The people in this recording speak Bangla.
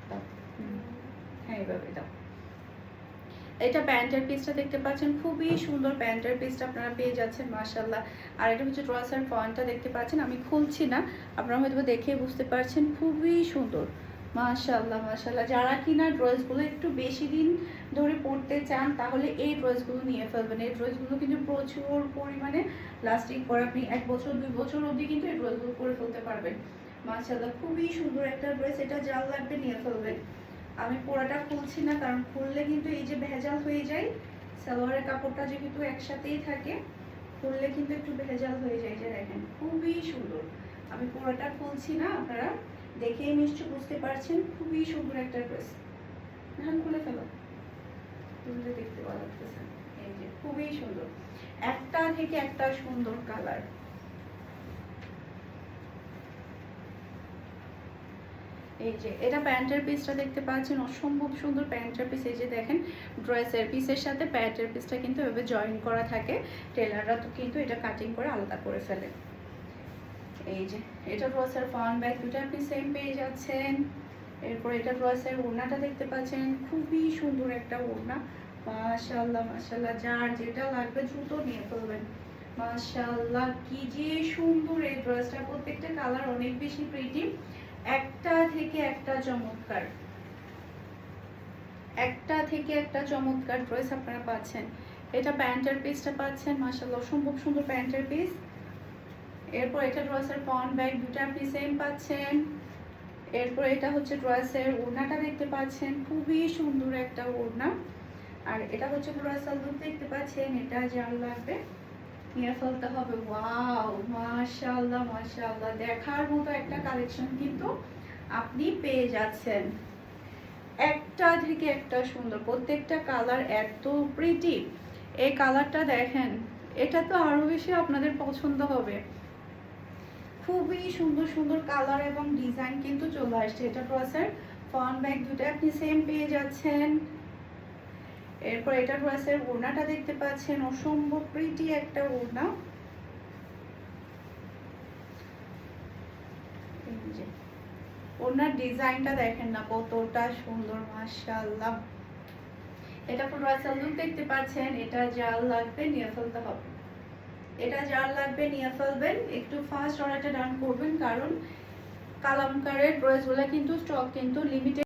দাও। হ্যাঁ এইভাবে দাও। এটা প্যান্টের পিসটা দেখতে পাচ্ছেন, খুবই সুন্দর প্যান্টের পিসটা আপনারা পেয়ে যাচ্ছেন মাশাআল্লাহ। আর এটা হচ্ছে ড্রয়ার্সের ফ্রন্টটা দেখতে পাচ্ছেন, আমি খুলছি না, আপনারা হয়তো দেখে বুঝতে পারছেন, খুবই সুন্দর মাশাআল্লাহ মাশাআল্লাহ। যারা কিনা ড্রেসগুলো একটু বেশি দিন ধরে পরতে চান তাহলে এই ড্রেসগুলো নিয়ে ফেলবেন। এই ড্রেসগুলো কিন্তু প্রচুর পরিমাণে লাস্টিং করে, আপনি 1 বছর 2 বছর অবধি কিন্তু এই ড্রেসগুলো পরে ফেলতে পারবেন মাশাআল্লাহ। খুবই সুন্দর একটা ড্রেস, এটা যার লাগবে নিয়ে ফেলবেন। আমি পুরোটা খুলছি না, কারণ খুললে কিন্তু এই যে ভেজাল হয়ে যায়, সালোয়ারের কাপড়টা যেহেতু একসাথেই থাকে, খুললে কিন্তু একটু ভেজাল হয়ে যায়। যে দেখেন খুবই সুন্দর, আমি পুরোটা খুলছি না, আপনারা দেখেই নিশ্চয় বুঝতে পারছেন, খুবই সুন্দর একটা ড্রেস। এখন খুলে ফেলো, খুললে দেখতে ভালো লাগতেছে। এই যে খুবই সুন্দর, একটা থেকে একটা সুন্দর কালার। এই যে এটা প্যান্টের পিসটা দেখতে পাচ্ছেন, অসম্ভব সুন্দর প্যান্টের পিস। এই যে দেখেন ড্রেসের পিসের সাথে প্যান্টের পিসটা কিন্তু এভাবে জয়েন করা থাকে, টেলাররা তো কিন্তু এটা কাটিং করে আলাদা করে ফেলে। এই যে এটা ড্রেসের ফ্রন্ট ব্যাক দুটো আপনি সেম পেয়ে যাচ্ছেন। এরপর এটা ড্রেসের ওড়নাটা দেখতে পাচ্ছেন, খুবই সুন্দর একটা ওড়না মাশাআল্লাহ মাশাআল্লাহ। যার যেটা লাগবে দ্রুত নিয়ে ফেলবেন মাশাআল্লাহ। কি যে সুন্দর এই ড্রেসটা, প্রত্যেকটা কালার অনেক বেশি প্রিটি, একটা থেকে একটা চমৎকার, একটা থেকে একটা চমৎকার ড্রেস আপনারা পাচ্ছেন। এটা প্যান্টের পিসটা পাচ্ছেন মাশাআল্লাহ, অসম্ভব সুন্দর প্যান্টের পিস। এরপর এটা ড্রেসের ফ্রন্ট ব্যাক দুটো আপনি সেম পাচ্ছেন। এরপর এটা হচ্ছে ড্রেসের ওড়নাটা দেখতে পাচ্ছেন, খুবই সুন্দর একটা ওড়না। আর এটা হচ্ছে ড্রেসের লুক দেখতে পাচ্ছেন, এটা যার লাগবে নিয়ে ফেলতে হবে। ওয়াও মাশাআল্লাহ মাশাআল্লাহ, দেখার মতো একটা কালেকশন কিন্তু আপনি পেয়ে যাচ্ছেন, একটা থেকে একটা সুন্দর, প্রত্যেকটা কালার এত প্রিটি। এই কালারটা দেখেন, এটা তো আরো বেশি আপনাদের পছন্দ হবে। খুবই সুন্দর সুন্দর কালার এবং ডিজাইন কিন্তু চলে আসছে। এটা ড্রেসের ফ্রন্ট ব্যাক দুটো আপনি সেম পেয়ে যাচ্ছেন। এরপর এটা ড্রেসের ওড়নাটা দেখতে পাচ্ছেন, অসম্ভব প্রিটি একটা ওড়না। ওড়নার ডিজাইনটা দেখেন না কতটা সুন্দর মাশাআল্লাহ। এটা পুরো লুক দেখতে পাচ্ছেন, এটা যার লাগবে নিয়ে ফেলতে হবে, এটা যার লাগবে নিয়ে ফেলবেন। একটু ফাস্ট অর্ডারটা ডান করবেন, কারণ কালামকারের ড্রেসগুলো কিন্তু স্টক কিন্তু লিমিটেড।